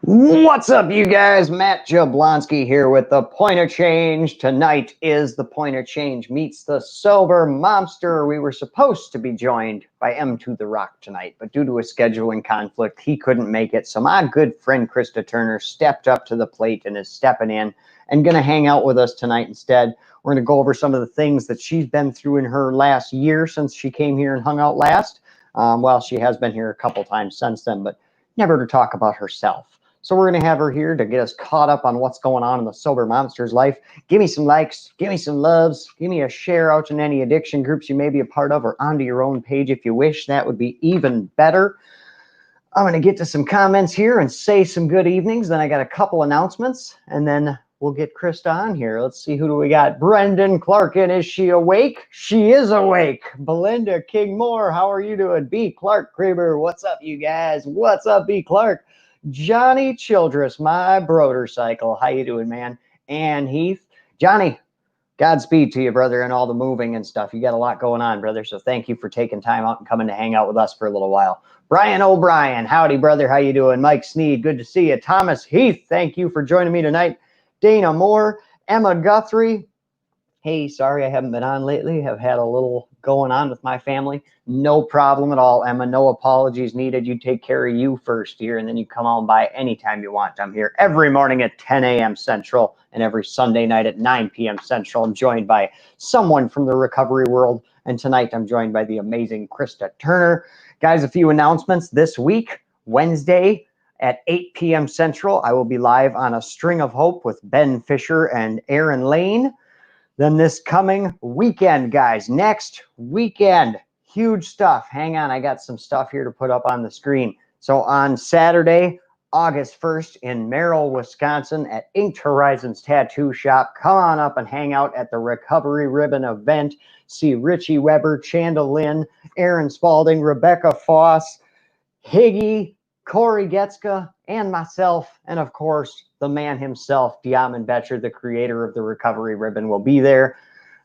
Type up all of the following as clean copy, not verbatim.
What's up, you guys? Matt Jablonski here with The Point of Change. Tonight is The Point of Change meets the Sober Momster. We were supposed to be joined by M2 The Rock tonight, but due to a scheduling conflict, he couldn't make it. So my good friend Krista Turner stepped up to the plate and is stepping in and going to hang out with us tonight instead. We're going to go over some of the things that she's been through in her last year since she came here and hung out last. Well, she has been here a couple times since then, but never to talk about herself. So we're going to have her here to get us caught up on what's going on in the Sober Momster's life. Give me some likes, give me some loves, give me a share out in any addiction groups you may be a part of or onto your own page if you wish. That would be even better. I'm going to get to some comments here and say some good evenings. Then I got a couple announcements, and then we'll get Krista on here. Let's see, who do we got? Brendan Clarkin, is she awake? She is awake. Belinda King-Moore, how are you doing? B. Clark Kramer, what's up, you guys? What's up, B. Clark? Johnny Childress, my brodercycle. How you doing, man? And Heath. Johnny, Godspeed to you, brother, and all the moving and stuff. You got a lot going on, brother, so thank you for taking time out and coming to hang out with us for a little while. Brian O'Brien, howdy, brother. How you doing? Mike Sneed, good to see you. Thomas Heath, thank you for joining me tonight. Dana Moore, Emma Guthrie. Hey, sorry I haven't been on lately. I've had a little going on with my family. No problem at all, Emma. No apologies needed. You take care of you first here, and then you come on by anytime you want. I'm here every morning at 10 a.m. Central and every Sunday night at 9 p.m. Central. I'm joined by someone from the recovery world, and tonight I'm joined by the amazing Krista Turner. Guys, a few announcements this week. Wednesday at 8 p.m. Central, I will be live on A String of Hope with Ben Fisher and Aaron Lane. Then this coming weekend, guys, next weekend, huge stuff. Hang on, I got some stuff here to put up on the screen. So on Saturday, August 1st in Merrill, Wisconsin at Inked Horizons Tattoo Shop. Come on up and hang out at the Recovery Ribbon event. See Richie Weber, Chanda Lynn, Aaron Spalding, Rebecca Foss, Higgy, Corey Getska, and myself, and of course, the man himself, Diamond Betcher, the creator of the Recovery Ribbon, will be there.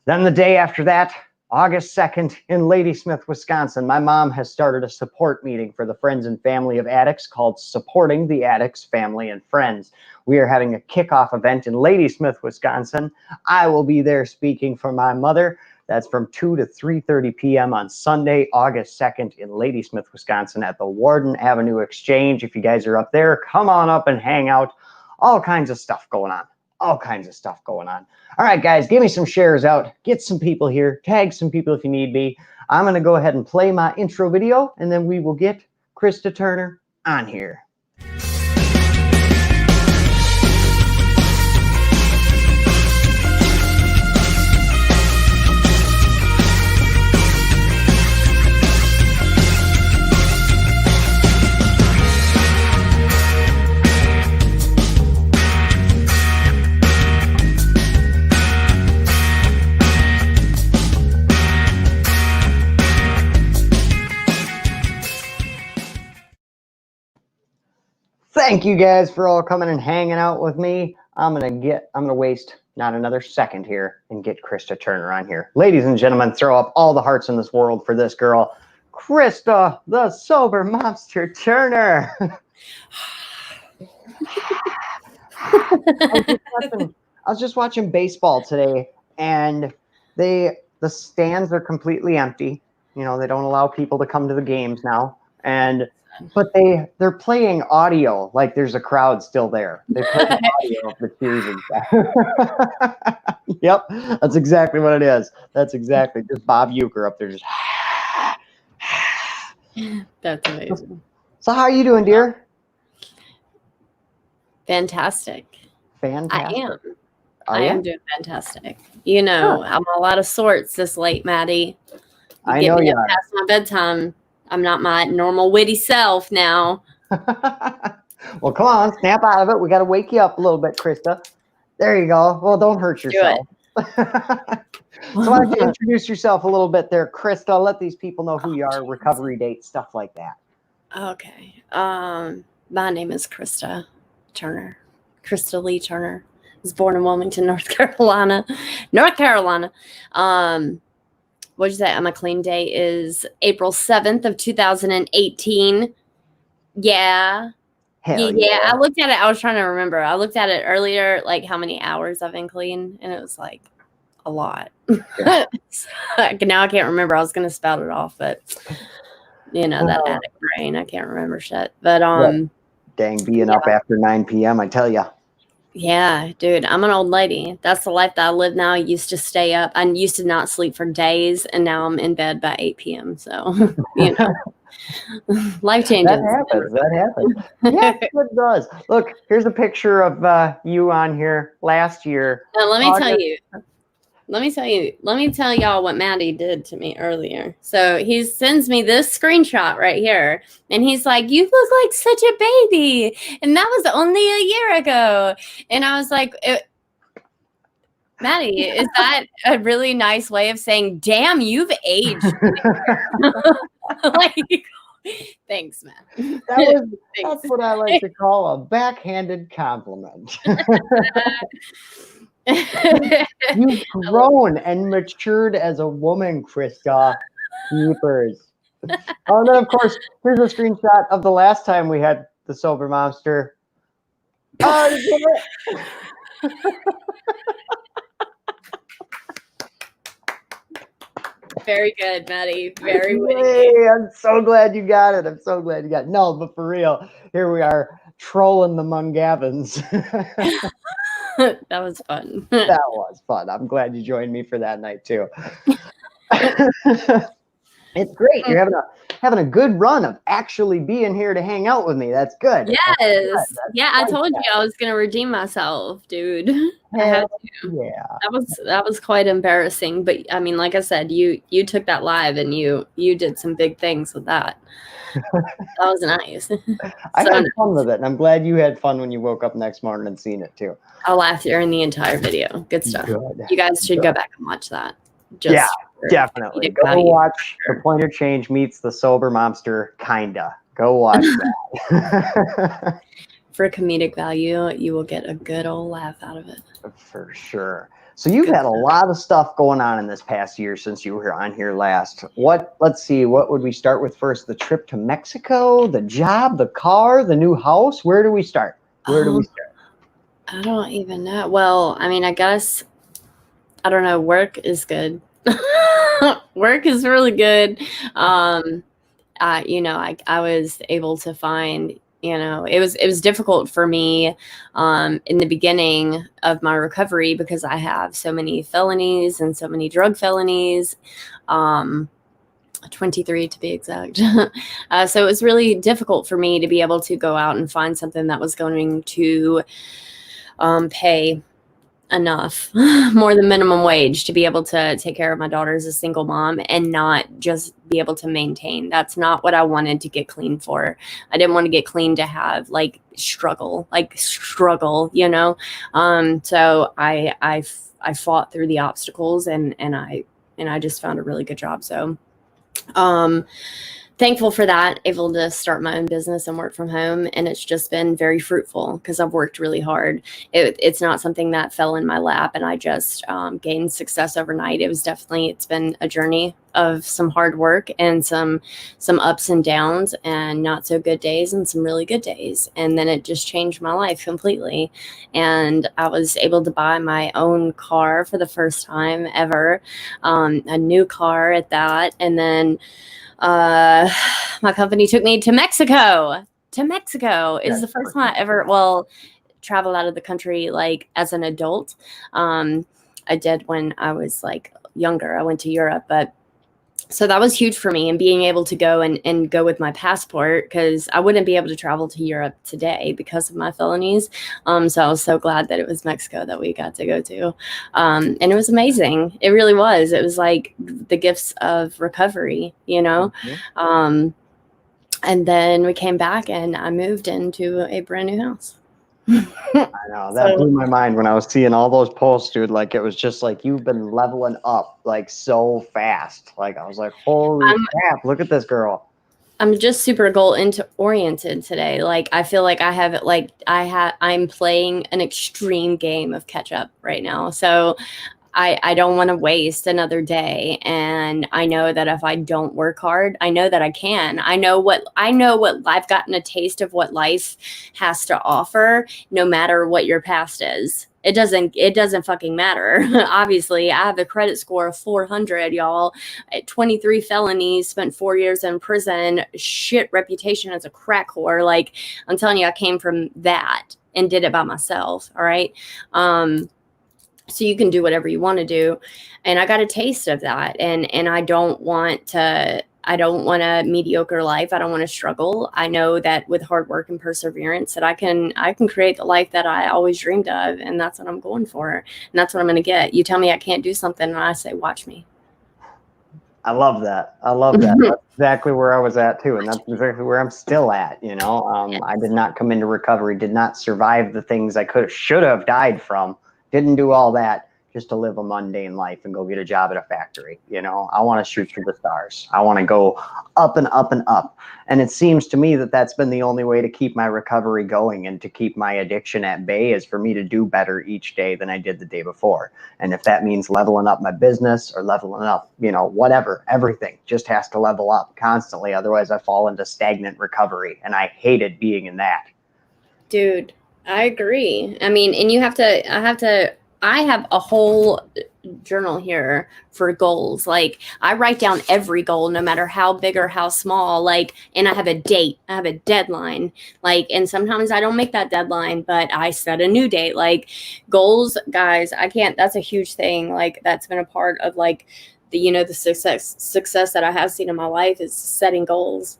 Then the day after that, August 2nd in Ladysmith, Wisconsin, my mom has started a support meeting for the friends and family of addicts called Supporting the Addicts, Family, and Friends. We are having a kickoff event in Ladysmith, Wisconsin. I will be there speaking for my mother. That's from 2 to 3:30 p.m. on Sunday, August 2nd in Ladysmith, Wisconsin at the Warden Avenue Exchange. If you guys are up there, come on up and hang out. All kinds of stuff going on. All kinds of stuff going on. All right, guys, give me some shares out. Get some people here. Tag some people if you need be. I'm going to go ahead and play my intro video, and then we will get Krista Turner on here. Thank you guys for all coming and hanging out with me. I'm gonna waste not another second here and get Krista Turner on here. Ladies and gentlemen, throw up all the hearts in this world for this girl, Krista, the Sober Momster Turner. I was just watching baseball today, and the stands are completely empty. You know, they don't allow people to come to the games now, but they're playing audio like there's a crowd still there. They play audio of the cheers and stuff. Yep, that's exactly what it is. That's exactly just Bob Euchre up there just. That's amazing. So how are you doing, dear? Fantastic. Fantastic. I am doing fantastic. You know, I'm a lot of sorts this late, Maddie. I know you are. Past my bedtime. I'm not my normal witty self now. Well, come on, snap out of it. We got to wake you up a little bit, Krista. There you go. Well, don't hurt yourself. So why don't you introduce yourself a little bit there, Krista? Let these people know who you are, recovery date, stuff like that. Okay. My name is Krista Turner. Krista Lee Turner. I was born in Wilmington, North Carolina. What'd you say? My clean day is April 7th of 2018. Yeah. Hell Yeah, I looked at it. I was trying to remember. I looked at it earlier, like how many hours I've been clean, and it was like a lot. Yeah. Now I can't remember. I was gonna spout it off, but that addict brain, I can't remember shit. But dang, being up after 9 p.m. I tell you. Yeah, dude, I'm an old lady. That's the life that I live now. I used to stay up. I used to not sleep for days, and now I'm in bed by 8 p.m. So, life changes. That happens. Yeah, it does. Look, here's a picture of you on here last year. Now, let me tell y'all what Maddie did to me earlier. So he sends me this screenshot right here, and he's like, "You look like such a baby," and that was only a year ago. And I was like, Maddie, is that a really nice way of saying, "Damn, you've aged"? Like, thanks, man. That's what I like to call a backhanded compliment. You've grown and matured as a woman, Krista. Keepers. Oh, and then of course, here's a screenshot of the last time we had the Sober Momster. Very good, Maddie. Very witty. Hey, I'm so glad you got it. No, but for real, here we are trolling the Mungavins. That was fun. That was fun. I'm glad you joined me for that night too. It's great. You're having a good run of actually being here to hang out with me. That's good. Yes. I told you I was gonna redeem myself, dude. I had to. Yeah. That was quite embarrassing. But I mean, like I said, you took that live and you did some big things with that. That was nice. I had fun with it, and I'm glad you had fun when you woke up next morning and seen it too. I laughed during the entire video. Good stuff. Good. You guys should go back and watch that. Definitely. Go watch The Pointer Change Meets the Sober Momster, kinda. Go watch that. For comedic value, you will get a good old laugh out of it. For sure. So you've had a lot of stuff going on in this past year since you were on here last. Let's see, what would we start with first? The trip to Mexico, the job, the car, the new house? Where do we start? I don't even know. Well, I mean, I guess, I don't know. Work is good. Work is really good. I was able to find, it was difficult for me in the beginning of my recovery because I have so many felonies and so many drug felonies, 23 to be exact. So it was really difficult for me to be able to go out and find something that was going to pay enough, more than minimum wage, to be able to take care of my daughter as a single mom and not just be able to maintain. That's not what I wanted to get clean for. I didn't want to get clean to have struggle. So I fought through the obstacles and I just found a really good job. So thankful for that, able to start my own business and work from home. And it's just been very fruitful because I've worked really hard. It's not something that fell in my lap and I just gained success overnight. It's been a journey of some hard work and some ups and downs and not so good days and some really good days. And then it just changed my life completely. And I was able to buy my own car for the first time ever, a new car at that. And then my company took me to Mexico. Is the first time I ever traveled out of the country as an adult. I did when I was younger. I went to Europe, but so that was huge for me, and being able to go and go with my passport, because I wouldn't be able to travel to Europe today because of my felonies. So I was so glad that it was Mexico that we got to go to. And it was amazing. It really was. It was like the gifts of recovery, Mm-hmm. And then we came back and I moved into a brand new house. I know, that blew my mind when I was seeing all those posts, dude. It was just you've been leveling up so fast. I was like, holy crap, look at this girl. I'm just super goal oriented today. I feel like I have I'm playing an extreme game of catch up right now. So I don't want to waste another day. And I know that if I don't work hard, I know that I can. I know what I've gotten a taste of what life has to offer, no matter what your past is. It doesn't fucking matter. Obviously, I have a credit score of 400, y'all. 23 felonies, spent 4 years in prison, shit reputation as a crack whore. Like, I'm telling you, I came from that and did it by myself. All right. So you can do whatever you want to do. And I got a taste of that. And I don't want a mediocre life. I don't want to struggle. I know that with hard work and perseverance that I can create the life that I always dreamed of. And that's what I'm going for. And that's what I'm going to get. You tell me I can't do something and I say, watch me. I love that. That's exactly where I was at too. And that's exactly where I'm still at. You know, I did not come into recovery, did not survive the things I should have died from. Didn't do all that just to live a mundane life and go get a job at a factory. You know, I want to shoot for the stars. I want to go up and up and up. And it seems to me that that's been the only way to keep my recovery going and to keep my addiction at bay, is for me to do better each day than I did the day before. And if that means leveling up my business or leveling up, you know, whatever, everything just has to level up constantly. Otherwise I fall into stagnant recovery, and I hated being in that. Dude, I agree. I mean, and I have a whole journal here for goals. Like, I write down every goal, no matter how big or how small, like, and I have a date, I have a deadline, like, and sometimes I don't make that deadline, but I set a new date. Like, goals, guys, that's a huge thing. Like, that's been a part of, like, the success that I have seen in my life is setting goals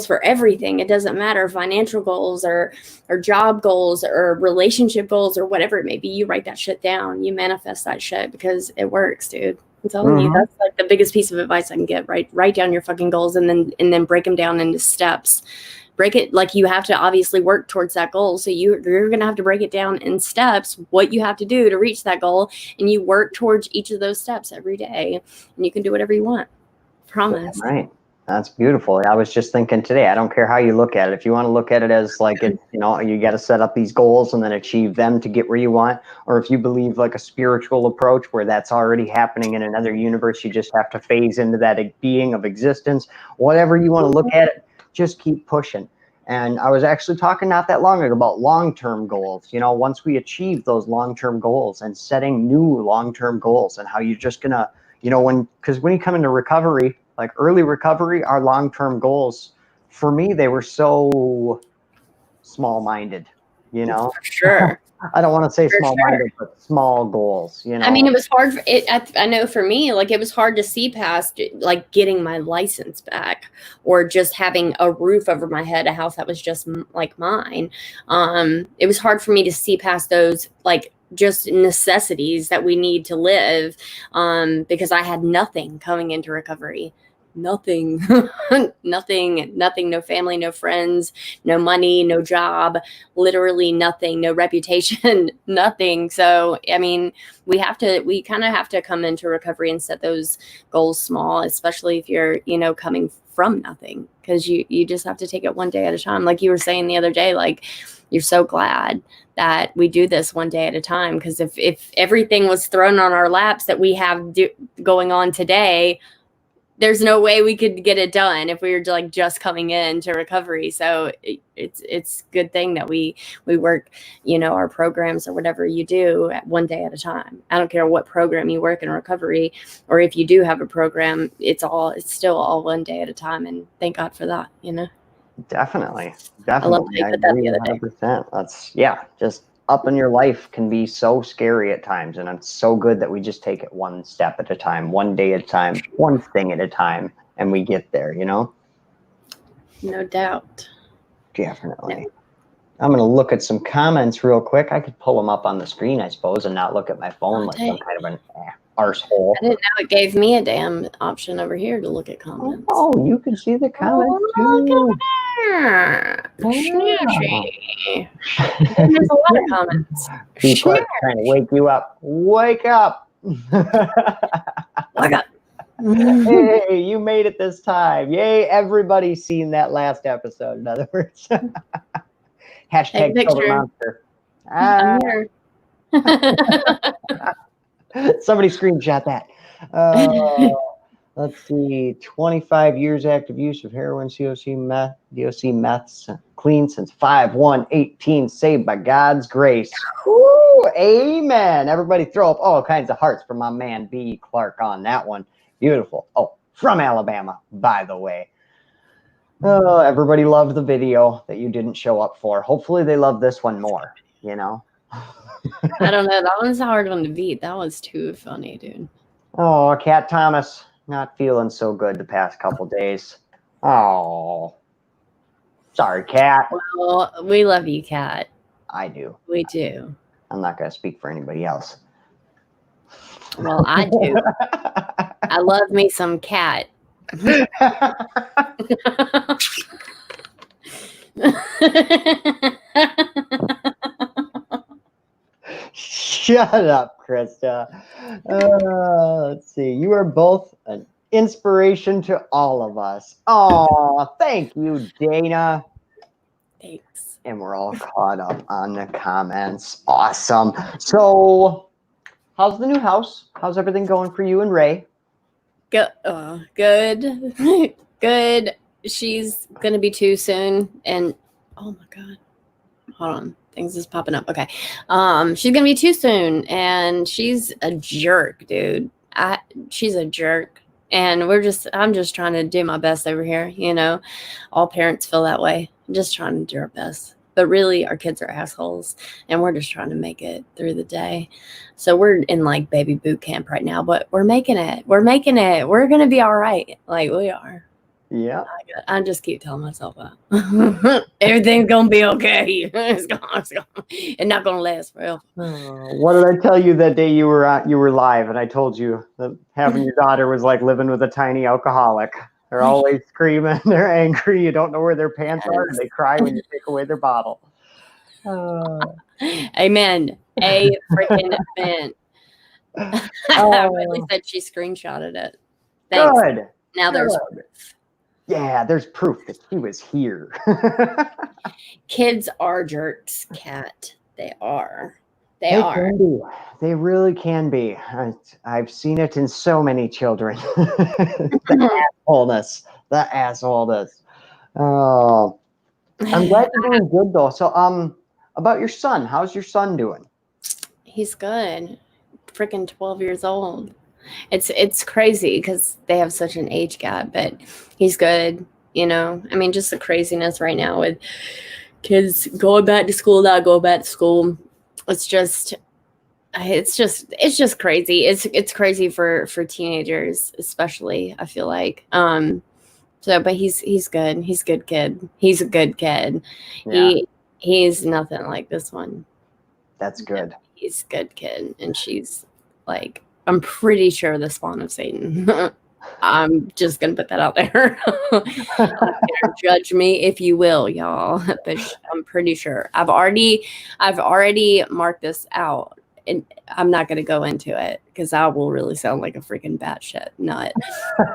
for everything. It doesn't matter, financial goals or job goals or relationship goals or whatever it may be. You write that shit down, you manifest that shit, because it works, dude. I'm telling you, that's like the biggest piece of advice I can get. Write down your fucking goals and then break them down into steps. Break it, like, you have to obviously work towards that goal. So you're going to have to break it down in steps, what you have to do to reach that goal. And you work towards each of those steps every day, and you can do whatever you want. Promise. Right. That's beautiful. I was just thinking today, I don't care how you look at it. If you want to look at it as like, you know, you got to set up these goals and then achieve them to get where you want. Or if you believe like a spiritual approach where that's already happening in another universe, you just have to phase into that being of existence. Whatever you want to look at it, just keep pushing. And I was actually talking not that long ago about long-term goals. You know, once we achieve those long-term goals and setting new long-term goals, and how you're just going to, you know, because when you come into recovery, like early recovery, our long-term goals, for me, they were so small-minded, you know? For sure. I don't want to say small-minded, but small goals, you know? I mean, it was hard. I know for me, like, it was hard to see past, like, getting my license back, or just having a roof over my head, a house that was just like mine. It was hard for me to see past those, like, just necessities that we need to live, because I had nothing coming into recovery. Nothing. nothing, no family, no friends, no money, no job, literally nothing, no reputation, nothing. So, I mean, we kind of have to come into recovery and set those goals small, especially if you're, you know, coming from nothing, because you just have to take it one day at a time. Like you were saying the other day, like, you're so glad that we do this one day at a time, because if everything was thrown on our laps that we have going on today, there's no way we could get it done if we were like just coming into recovery. So it's good thing that we work, you know, our programs or whatever you do at one day at a time. I don't care what program you work in recovery, or if you do have a program, it's still all one day at a time. And thank God for that, you know? Definitely. I love that you put that the other day. 100%. That's, yeah, just up in your life can be so scary at times, and it's so good that we just take it one step at a time, one day at a time, one thing at a time, and we get there, you know? No doubt. Definitely. Yeah. I'm going to look at some comments real quick. I could pull them up on the screen, I suppose, and not look at my phone like some kind of an arsehole. I didn't know it gave me a damn option over here to look at comments. Oh, you can see the comments too. There's a lot of comments. People are trying to wake you up. Wake up. Wake up. Hey, you made it this time. Yay, everybody's seen that last episode, in other words. Hashtag Sober Momster. I'm here. Somebody screenshot that. Let's see. 25 years active use of heroin, COC, meth, DOC, meths, clean since 5/1/18. Saved by God's grace. Woo, amen. Everybody throw up all kinds of hearts for my man B. Clark on that one. Beautiful. Oh, from Alabama, by the way. Oh, everybody loved the video that you didn't show up for. Hopefully they love this one more, you know? I don't know. That one's a hard one to beat. That was too funny, dude. Oh, Cat Thomas, not feeling so good the past couple days. Oh, sorry, Cat. Well, we love you, Cat. I do. We do. I'm not going to speak for anybody else. Well, I do. I love me some Cat. Shut up, Krista. Let's see. You are both an inspiration to all of us. Oh, thank you, Dana. Thanks. And we're all caught up on the comments. Awesome. So, how's the new house? How's everything going for you and Ray? Good. Good. She's going to be 2 soon. And, oh my God. Hold on. Things is popping up. Okay. She's going to be 2 soon. And she's a jerk, dude. She's a jerk. And I'm just trying to do my best over here. You know, all parents feel that way. I'm just trying to do our best. But really, our kids are assholes. And we're just trying to make it through the day. So we're in like baby boot camp right now. But we're making it. We're making it. We're going to be all right. Like we are. Yeah. I just keep telling myself that. Everything's going to be okay. It's not going to last forever. What did I tell you that day you were live and I told you that having your daughter was like living with a tiny alcoholic? They're always screaming. They're angry. You don't know where their pants are. And they cry when you take away their bottle. Amen. A freaking amen. I really said she screenshotted it. Thanks. Good. Now there's proof. Yeah, there's proof that she was here. Kids are jerks, Cat. They are. They can be. They really can be. I've seen it in so many children. The assholeness. Oh, I'm glad you're doing good though. So, about your son, how's your son doing? He's good. Freaking 12 years old. It's crazy because they have such an age gap, but he's good. You know, I mean, just the craziness right now with kids going back to school, not going back to school. It's just crazy. It's crazy for teenagers, especially. I feel like. But he's good. He's a good kid. He's a good kid. Yeah. He's nothing like this one. That's good. Yeah, he's a good kid, and she's like. I'm pretty sure the spawn of Satan. I'm just gonna put that out there. Judge me if you will, y'all. But I'm pretty sure. I've already marked this out, and I'm not gonna go into it because I will really sound like a freaking batshit nut.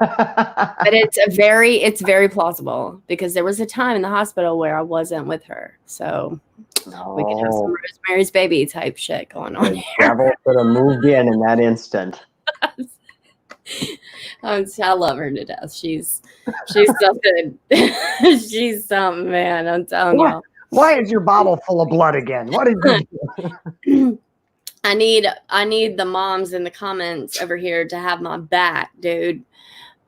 But it's very plausible because there was a time in the hospital where I wasn't with her, so. We could have some Rosemarys Baby type shit going on here. Devil could have moved in that instant. I love her to death. She's something. She's something, man. I'm telling you. Why is your bottle full of blood again? What is it? I need the moms in the comments over here to have my back, dude,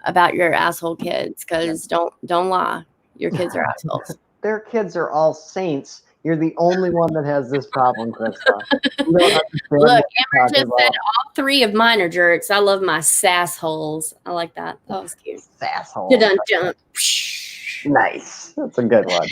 about your asshole kids. Because don't lie, your kids are assholes. Their kids are all saints. You're the only one that has this problem, Krista. Look, Amber just said all 3 of mine are jerks. I love my sassholes. I like that. That was cute. Sassholes. Jump. Nice. That's a good one.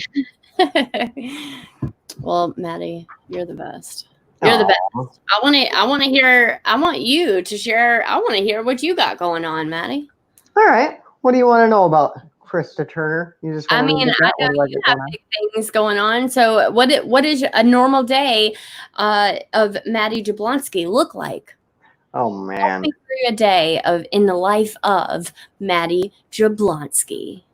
Well, Maddie, you're the best. You're the best. I want you to share. I want to hear what you got going on, Maddie. All right. What do you want to know about Krista Turner? I know you have big things going on. So what is a normal day of Maddie Jablonski look like? Oh man. Walk me through a day in the life of Maddie Jablonski.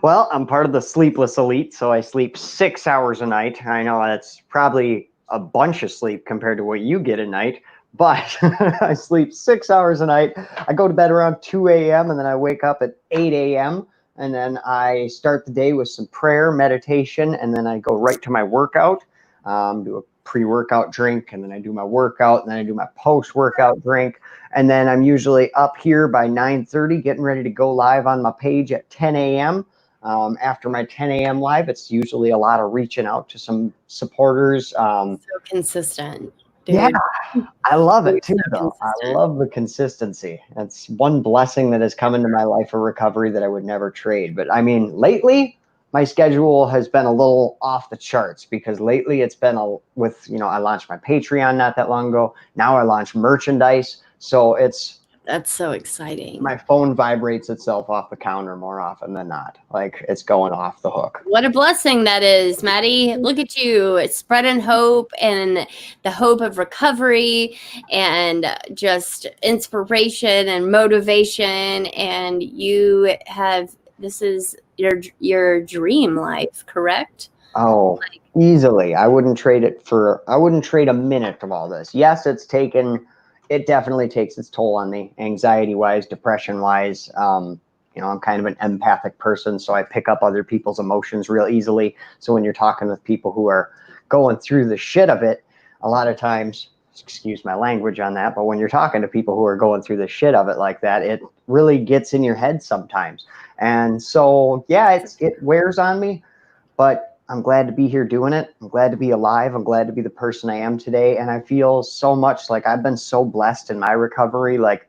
Well, I'm part of the sleepless elite, so I sleep 6 hours a night. I know that's probably a bunch of sleep compared to what you get a night, but I sleep 6 hours a night. I go to bed around 2 a.m. and then I wake up at 8 a.m. and then I start the day with some prayer, meditation, and then I go right to my workout, do a pre-workout drink, and then I do my workout, and then I do my post-workout drink, and then I'm usually up here by 9:30 getting ready to go live on my page at 10 a.m. After my 10 a.m. live, it's usually a lot of reaching out to some supporters. So consistent, dude. Yeah, I love it too, So though. I consistent. love the consistency. That's one blessing that has come into my life of recovery that I would never trade. But I mean, lately, my schedule has been a little off the charts because lately it's been I launched my Patreon not that long ago. Now I launched merchandise. So That's so exciting. my phone vibrates itself off the counter more often than not. Like it's going off the hook. What a blessing that is, Maddie. Look at you spreading hope and the hope of recovery and just inspiration and motivation. And this is your dream life, correct? Oh, easily. I wouldn't trade a minute of all this. Yes, it definitely takes its toll on me, anxiety wise, depression wise. I'm kind of an empathic person, so I pick up other people's emotions real easily. So when you're talking with people who are going through the shit of it, a lot of times, excuse my language on that, but when you're talking to people who are going through the shit of it like that, it really gets in your head sometimes. And so, yeah, it wears on me, but I'm glad to be here doing it. I'm glad to be alive. I'm glad to be the person I am today. And I feel so much like I've been so blessed in my recovery. Like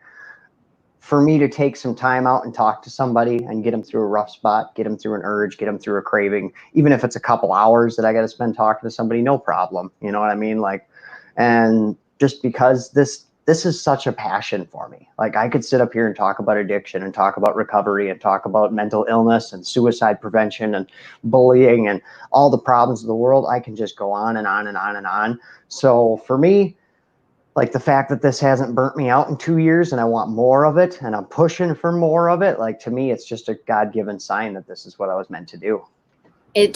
for me to take some time out and talk to somebody and get them through a rough spot, get them through an urge, get them through a craving, even if it's a couple hours that I got to spend talking to somebody, no problem. You know what I mean? Like, and just because this is such a passion for me. Like I could sit up here and talk about addiction and talk about recovery and talk about mental illness and suicide prevention and bullying and all the problems of the world. I can just go on and on and on and on. So for me, like the fact that this hasn't burnt me out in 2 years and I want more of it and I'm pushing for more of it, like to me, it's just a God-given sign that this is what I was meant to do. It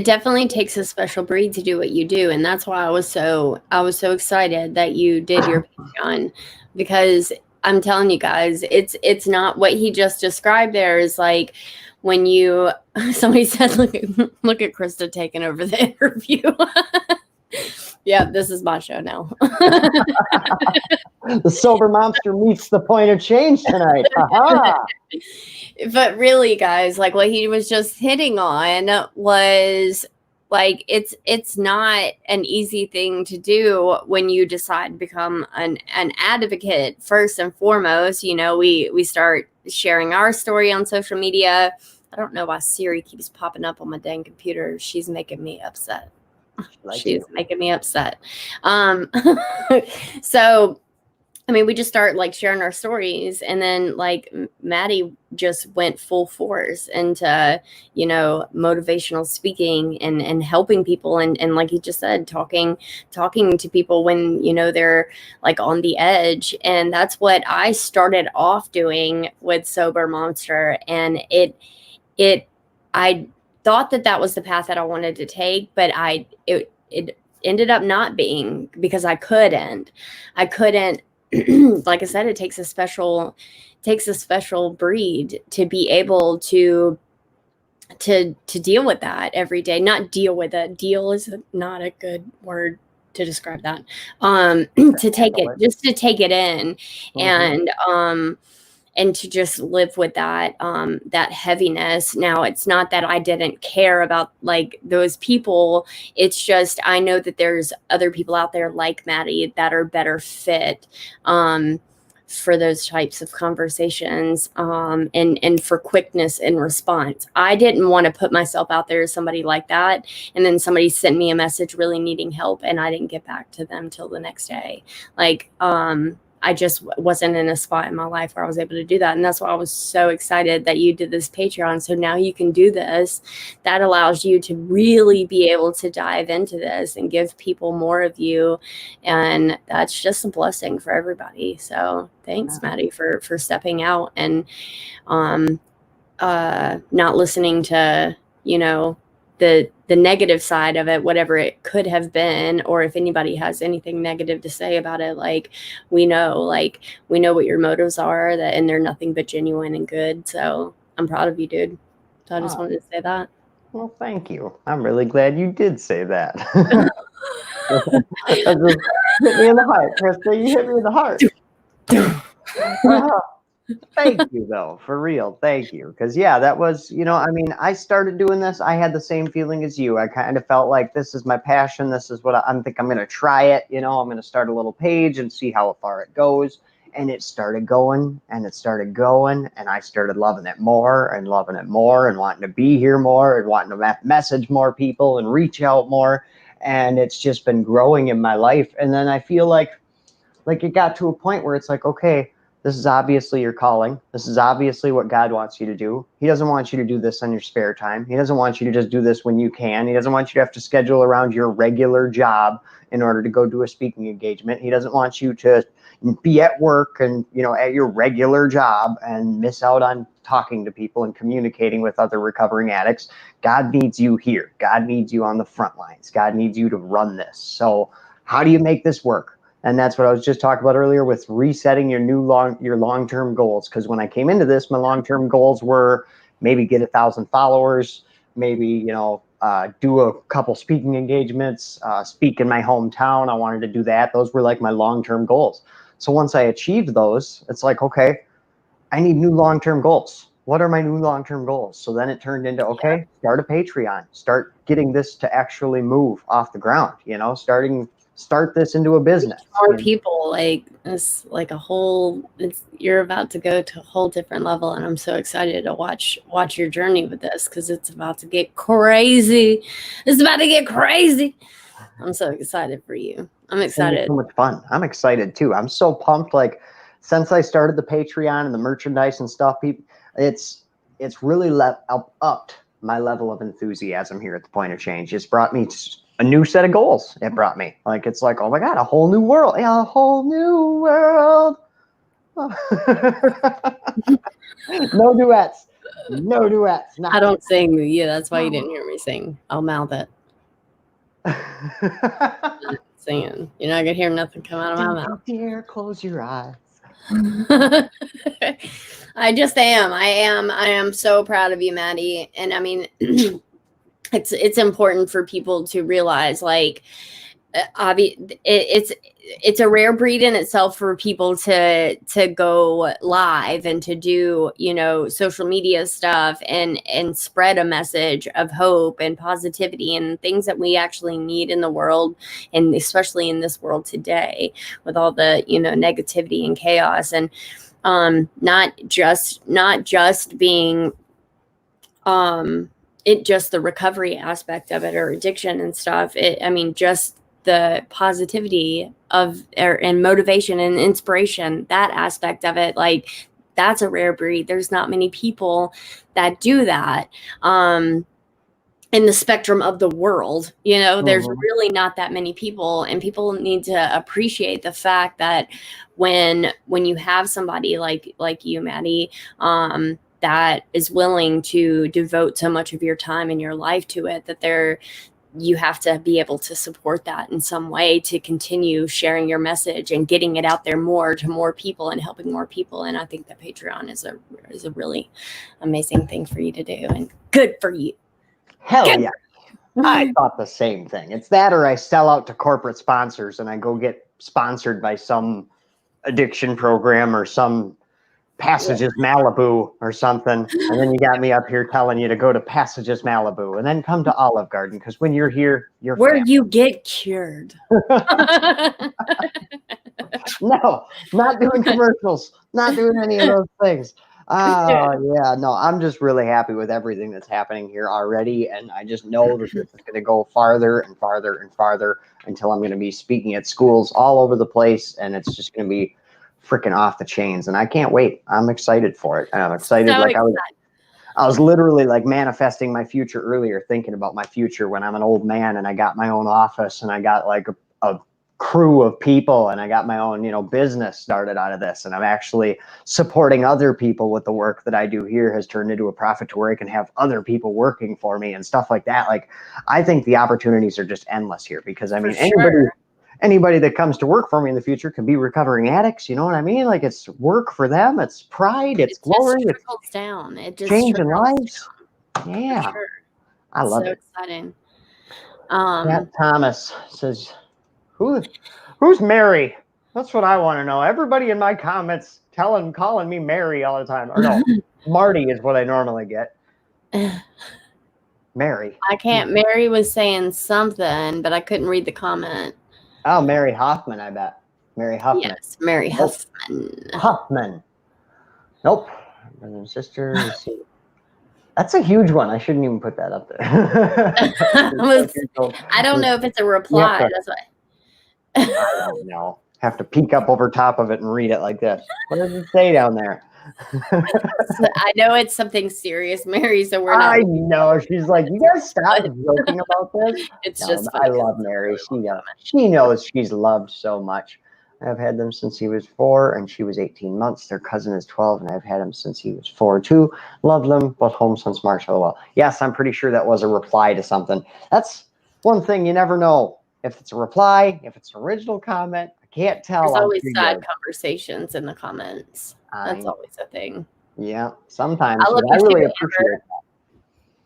definitely takes a special breed to do what you do. And that's why I was so excited that you did your Patreon, because I'm telling you guys, it's not what he just described. There is like when somebody said, look at Krista taking over the interview. Yeah, this is my show now. The Sober Momster meets the point of change tonight. Aha! But really, guys, like what he was just hitting on was like it's not an easy thing to do when you decide to become an advocate. First and foremost, we start sharing our story on social media. I don't know why Siri keeps popping up on my dang computer. She's making me upset. She's making me upset. So, I mean, we just start like sharing our stories, and then like Maddie just went full force into, motivational speaking and helping people. And like he just said, talking to people when, they're like on the edge. And that's what I started off doing with Sober Momster. And I thought that was the path that I wanted to take, but it ended up not being, because I couldn't, like I said, it takes a special breed to be able to deal with that every day. Not deal with it. Deal is not a good word to describe that. To take it in, and to just live with that heaviness. Now, it's not that I didn't care about like those people. It's just, I know that there's other people out there like Maddie that are better fit for those types of conversations, and for quickness in response. I didn't want to put myself out there as somebody like that, and then somebody sent me a message really needing help, and I didn't get back to them till the next day. Like, I just wasn't in a spot in my life where I was able to do that. And that's why I was so excited that you did this Patreon. So now you can do this. That allows you to really be able to dive into this and give people more of you. And that's just a blessing for everybody. So thanks, Maddie, for stepping out and not listening to, the negative side of it, whatever it could have been, or if anybody has anything negative to say about it, like we know what your motives are, and they're nothing but genuine and good. So I'm proud of you, dude. So I just wanted to say that. Well, thank you. I'm really glad you did say that. That just hit me in the heart, Krista. You hit me in the heart. Thank you, though, for real. Thank you. Because, yeah, that was, I started doing this. I had the same feeling as you. I kind of felt like this is my passion. This is what I think I'm going to try it. I'm going to start a little page and see how far it goes. And it started going and it started going. And I started loving it more and wanting to be here more and wanting to message more people and reach out more. And it's just been growing in my life. And then I feel like it got to a point where it's like, okay, this is obviously your calling. This is obviously what God wants you to do. He doesn't want you to do this on your spare time. He doesn't want you to just do this when you can. He doesn't want you to have to schedule around your regular job in order to go do a speaking engagement. He doesn't want you to be at work and, at your regular job and miss out on talking to people and communicating with other recovering addicts. God needs you here. God needs you on the front lines. God needs you to run this. So how do you make this work? And that's what I was just talking about earlier with resetting your long-term goals. Because when I came into this, my long-term goals were maybe get 1,000 followers, maybe, do a couple speaking engagements, speak in my hometown. I wanted to do that. Those were like my long-term goals. So once I achieved those, it's like, okay, I need new long-term goals. What are my new long-term goals? So then it turned into, okay, start a Patreon, start getting this to actually move off the ground, start this into a business. More people, like it's like you're about to go to a whole different level, and I'm so excited to watch your journey with this, because it's about to get crazy. It's about to get crazy. I'm so excited for you. I'm excited. It's so much fun. I'm excited too. I'm so pumped. Like since I started the Patreon and the merchandise and stuff, it's really upped my level of enthusiasm here at the Point of Change. It's brought me a new set of goals. It brought me it's like, oh my God, a whole new world. Yeah, a whole new world. No duets. No duets. I don't sing. Yeah, that's why you didn't hear me sing. I'll mouth it. Singing. You're not gonna hear nothing come out of my mouth. Dear, close your eyes. I just am. I am so proud of you, Maddie. And I mean, it's important for people to realize, like, it's a rare breed in itself for people to go live and to do, social media stuff and spread a message of hope and positivity and things that we actually need in the world, and especially in this world today with all the, negativity and chaos, and not just being just the recovery aspect of it or addiction and stuff. Just the positivity and motivation and inspiration, that aspect of it, like that's a rare breed. There's not many people that do that in the spectrum of the world. There's really not that many people, and people need to appreciate the fact that when you have somebody like you, Maddie, that is willing to devote so much of your time and your life to it, that you have to be able to support that in some way to continue sharing your message and getting it out there more to more people and helping more people. And I think that Patreon is a really amazing thing for you to do, and good for you. Hell yeah. I thought the same thing. It's that, or I sell out to corporate sponsors and I go get sponsored by some addiction program or some Passages Malibu or something, and then you got me up here telling you to go to Passages Malibu and then come to Olive Garden, because when you're here, you're where family. You get cured. No, not doing commercials, not doing any of those things. Oh yeah, no, I'm just really happy with everything that's happening here already, and I just know that this is going to go farther and farther and farther until I'm going to be speaking at schools all over the place, and it's just going to be freaking off the chains, and I can't wait. I'm excited for it. I'm excited. So I was literally like manifesting my future earlier, thinking about my future when I'm an old man and I got my own office and I got like a crew of people, and I got my own, business started out of this, and I'm actually supporting other people with the work that I do here has turned into a profit to where I can have other people working for me and stuff like that. Like, I think the opportunities are just endless here, because I mean, anybody that comes to work for me in the future could be recovering addicts. You know what I mean? Like, it's work for them. It's pride. It's glory. It trickles down. It just changing lives. down. Yeah. Sure. I love so it. Exciting. Matt Thomas says, who's Mary? That's what I want to know. Everybody in my comments calling me Mary all the time. Or no, Marty is what I normally get. Mary. I can't. Mary was saying something, but I couldn't read the comment. Oh, Mary Hoffman, I bet. Mary Huffman. Yes, Mary Huffman. Huffman. Nope. Brother and sister. That's a huge one. I shouldn't even put that up there. I don't know if it's a reply. That's why. I don't know. Have to peek up over top of it and read it like this. What does it say down there? I know it's something serious, Mary, so we're not. I know. She's like, you guys stop joking about this. It's just funny. I love Mary. She knows she's loved so much. I've had them since he was 4 and she was 18 months. Their cousin is 12 and I've had him since he was 4 too. Love them, both home since March. LOL. Yes, I'm pretty sure that was a reply to something. That's one thing you never know. If it's a reply, if it's an original comment, I can't tell. There's always side conversations in the comments. That's always a thing. Yeah, sometimes. I really appreciate that.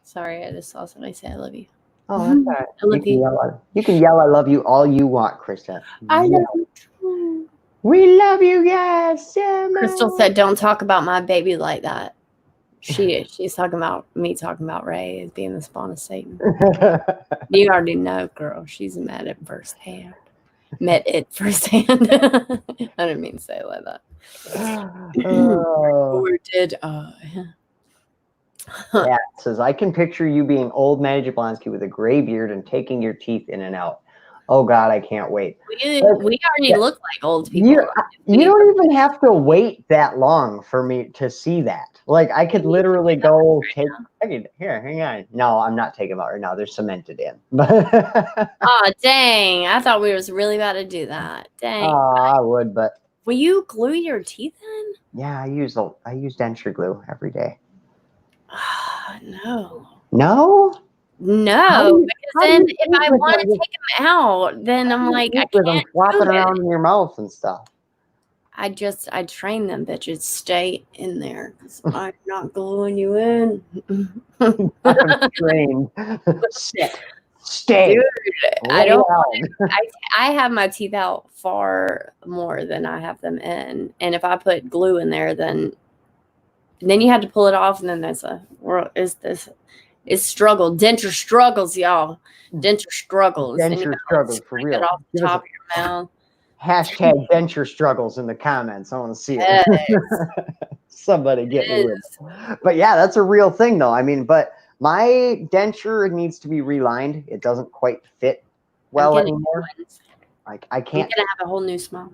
Sorry, I just saw somebody say I love you. Oh, that's all right. I love you. You can yell I love you all you want, Krista. I love you too. We love you guys so much. Crystal said, don't talk about my baby like that. She's talking about me talking about Ray as being the spawn of Satan. You already know, girl. She's met it firsthand. I didn't mean to say it like that. Or did I? Yeah, it says, I can picture you being old Maddie Jablonski with a gray beard and taking your teeth in and out. Oh, God, I can't wait. We already look like old people. You don't even have to wait that long for me to see that. Like, I could literally go here, hang on. No, I'm not taking them out right now. They're cemented in. Oh, dang. I thought we was really about to do that. Dang. Oh, I would, but. Will you glue your teeth in? Yeah, I use denture glue every day. No. No? No, because then if I want to take them out, then I'm like, I can't flopping around in your mouth and stuff. I train them bitches, stay in there because I'm not gluing you in. I'm trained. Stay. Dude, I don't. I have my teeth out far more than I have them in, and if I put glue in there, then you have to pull it off, and then it's struggle. Denture struggles, y'all. Denture struggles. Denture struggles for real. It off the top of your mouth. Hashtag denture struggles in the comments. I want to see it. Yes. Somebody get me with it. But yeah, that's a real thing though. I mean, but my denture needs to be relined. It doesn't quite fit well anymore. Like I can't. I'm gonna have a whole new smile.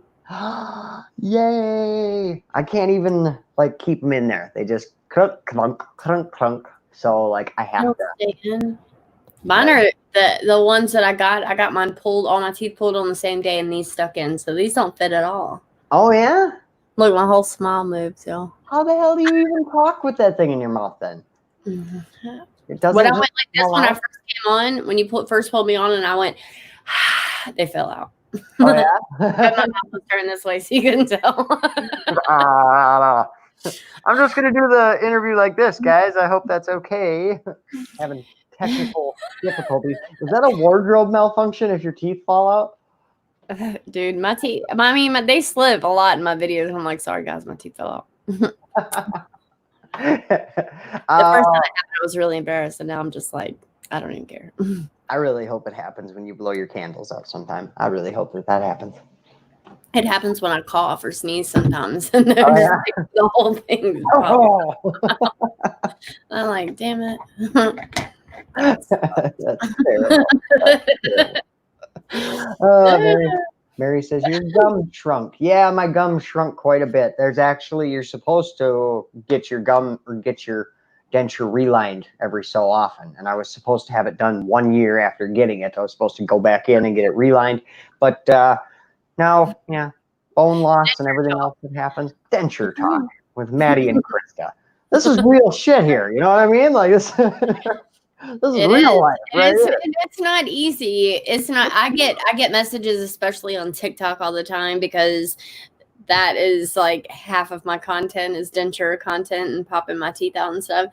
Yay! I can't even like keep them in there. They just clunk, clunk, clunk, clunk. So like I have to. Mine are the ones that I got mine pulled, all my teeth pulled on the same day, and these stuck in. So these don't fit at all. Oh yeah? Look, my whole smile moved, y'all. How the hell do you even talk with that thing in your mouth then? It doesn't. When I went like this when I first came on, when you first pulled me on, and I went, they fell out. Oh yeah? My mouth was turned this way, so you couldn't tell. I'm just gonna do the interview like this, guys. I hope that's okay. Having technical difficulties. Is that a wardrobe malfunction if your teeth fall out? Dude, my teeth. I mean, they slip a lot in my videos. I'm like, sorry guys, my teeth fell out. The first time it happened, I was really embarrassed, and now I'm just like, I don't even care. I really hope it happens when you blow your candles out sometime. I really hope that happens. It happens when I cough or sneeze sometimes, and like, the whole thing. Oh. I'm like, damn it. That's terrible. Mary says your gum shrunk. Yeah, my gum shrunk quite a bit. There's actually, you're supposed to get your gum or get your denture relined every so often, and I was supposed to have it done 1 year after getting it. I was supposed to go back in and get it relined, but Now, yeah, bone loss and everything else that happens. Denture talk with Maddie and Krista. This is real shit here. You know what I mean? Like this. This is real life, right? It's not easy. It's not. I get messages, especially on TikTok, all the time because that is like half of my content is denture content and popping my teeth out and stuff.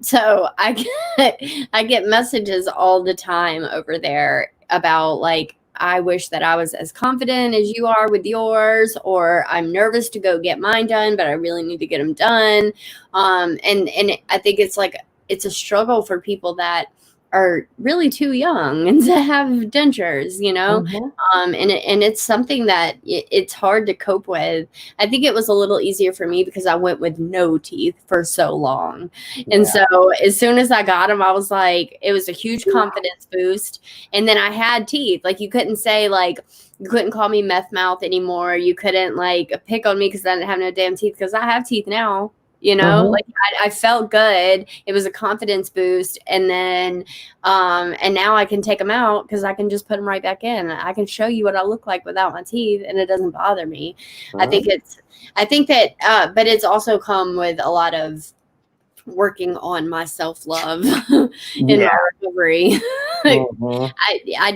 So I get messages all the time over there about like, I wish that I was as confident as you are with yours, or I'm nervous to go get mine done, but I really need to get them done. And I think it's like, it's a struggle for people that are really too young and to have dentures, you know? Mm-hmm. And it's something that it's hard to cope with. I think it was a little easier for me because I went with no teeth for so long. And so as soon as I got them, I was like, it was a huge confidence boost. And then I had teeth. Like you couldn't say like, you couldn't call me meth mouth anymore. You couldn't like pick on me because I didn't have no damn teeth, because I have teeth now. You know, like I felt good. It was a confidence boost. And then, and now I can take them out because I can just put them right back in. I can show you what I look like without my teeth and it doesn't bother me. I think that, but it's also come with a lot of working on my self-love in my recovery. I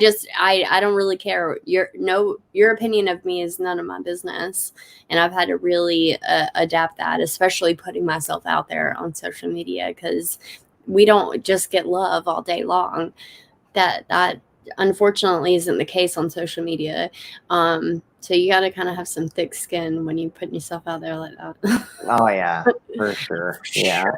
don't really care. Your opinion of me is none of my business. And I've had to really adapt that, especially putting myself out there on social media, because we don't just get love all day long. That unfortunately isn't the case on social media. So you got to kind of have some thick skin when you put yourself out there like that. Oh yeah, for sure. Yeah.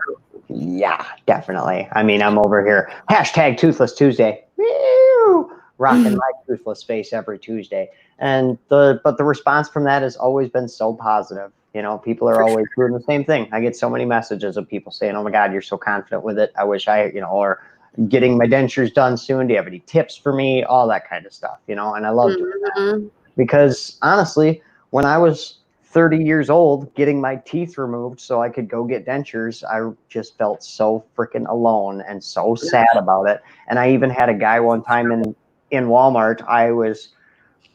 Yeah, definitely. I mean, I'm over here. Hashtag Toothless Tuesday. Woo! Rocking my toothless face every Tuesday. And the response from that has always been so positive. You know, people are always doing the same thing. I get so many messages of people saying, "Oh my God, you're so confident with it. I wish I, you know," or "Getting my dentures done soon. Do you have any tips for me?" All that kind of stuff, you know, and I love doing that. Because honestly, when I was 30 years old getting my teeth removed so I could go get dentures, I just felt so freaking alone and so sad about it. And I even had a guy one time in Walmart. I was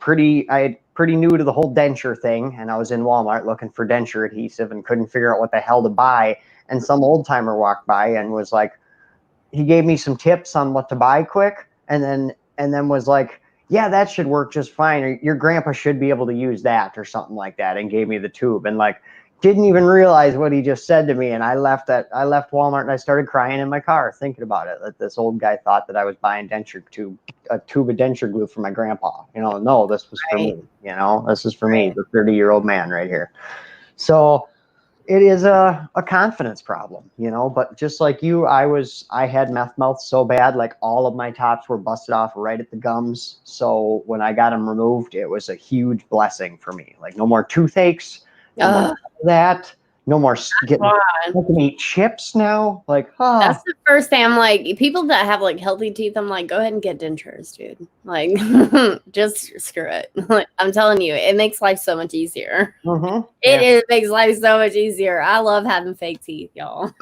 pretty new to the whole denture thing, and I was in Walmart looking for denture adhesive and couldn't figure out what the hell to buy. And some old timer walked by and was like, he gave me some tips on what to buy quick, and then was like, "Yeah, that should work just fine. Or your grandpa should be able to use that," or something like that, and gave me the tube. And like, didn't even realize what he just said to me. And I left Walmart and I started crying in my car thinking about it. That this old guy thought that I was buying a tube of denture glue for my grandpa. You know, no, this was for me. You know, this is for me, the 30-year-old man right here. So it is a confidence problem, you know, but just like you, I had meth mouth so bad, like all of my tops were busted off right at the gums. So when I got them removed, it was a huge blessing for me. Like no more toothaches, no more that, no more getting, I can eat chips now. Like, that's the first thing I'm like, people that have like healthy teeth, I'm like, go ahead and get dentures, dude. Like, just screw it. Like, I'm telling you, it makes life so much easier. It makes life so much easier. I love having fake teeth, y'all.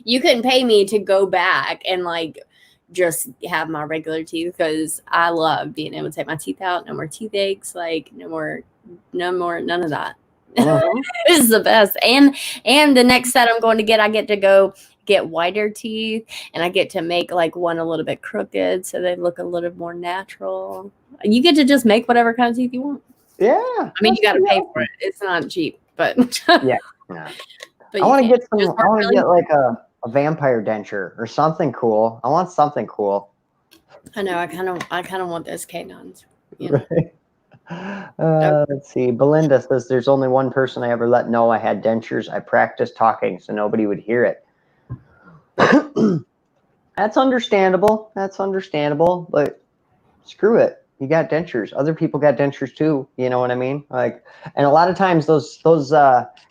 You can pay me to go back and like just have my regular teeth, because I love being able to take my teeth out. No more teeth aches. Like none of that. This is the best. And the next set I'm going to get, I get to go get whiter teeth, and I get to make like one a little bit crooked so they look a little more natural. You get to just make whatever kind of teeth you want. Yeah. I mean, you got to pay for it. It's not cheap, but yeah. But I want to get some. I want to get like a vampire denture or something cool. I want something cool. I know. I kind of want those canines. You know? Right. Let's see. Belinda says, "There's only one person I ever let know I had dentures. I practiced talking so nobody would hear it." That's understandable. But screw it. You got dentures. Other people got dentures too. You know what I mean? Like, and a lot of times those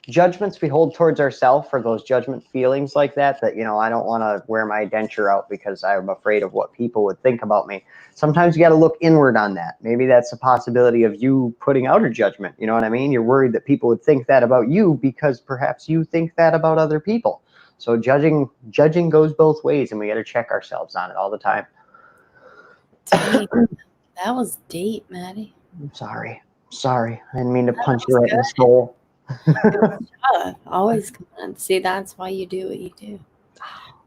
judgments we hold towards ourselves, or those judgment feelings like that, you know, I don't want to wear my denture out because I'm afraid of what people would think about me. Sometimes you got to look inward on that. Maybe that's a possibility of you putting out a judgment. You know what I mean? You're worried that people would think that about you because perhaps you think that about other people. So judging goes both ways, and we got to check ourselves on it all the time. That was deep, Maddie. I'm sorry. Sorry. I didn't mean to That punch you was right in the good. soul. It was tough. Always come on. See, that's why you do what you do.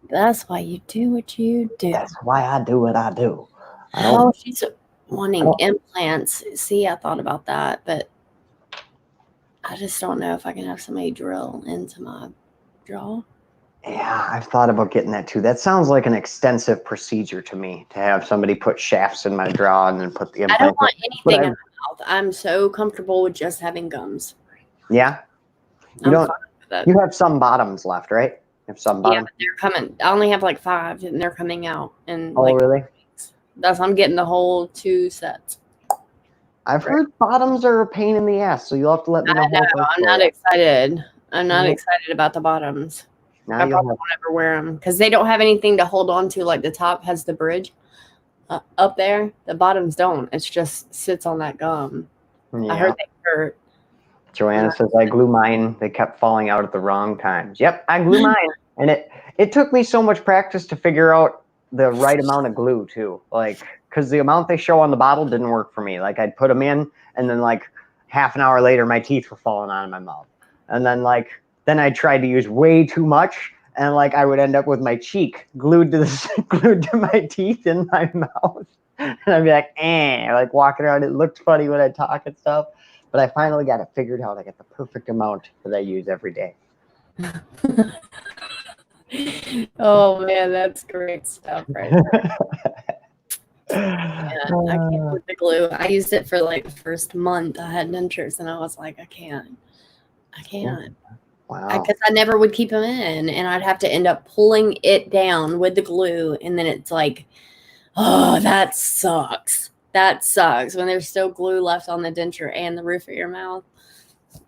That's why you do what you do. That's why I do what I do. Oh, she's wanting implants. See, I thought about that, but I just don't know if I can have somebody drill into my jaw. Yeah, I've thought about getting that too. That sounds like an extensive procedure to me, to have somebody put shafts in my jaw and then put the implant. I don't want anything in my mouth. I'm so comfortable with just having gums. Yeah? You don't. You have some bottoms left, right? You have some bottoms? Yeah, but they're coming. I only have like 5, and they're coming out. And really? I'm getting the whole 2 sets. I've heard bottoms are a pain in the ass, so you'll have to let me know. I'm not excited. I'm not excited about the bottoms. I probably won't ever wear them because they don't have anything to hold on to. Like the top has the bridge up there. The bottoms don't. It just sits on that gum. Yeah. I heard they hurt. Joanna says, I glue mine. They kept falling out at the wrong times. Yep, I glue mine. And it took me so much practice to figure out the right amount of glue too. Like, because the amount they show on the bottle didn't work for me. Like I'd put them in and then like half an hour later, my teeth were falling out of my mouth. And then then I tried to use way too much. And like I would end up with my cheek glued to my teeth in my mouth. And I'd be like walking around. It looked funny when I talk and stuff. But I finally got it figured out. I get the perfect amount that I use every day. Oh man, that's great stuff right there. I can't with the glue. I used it for like the first month. I had dentures and I was like, I can't. Wow. Because I never would keep them in, and I'd have to end up pulling it down with the glue, and then it's like, oh, that sucks. That sucks when there's still glue left on the denture and the roof of your mouth.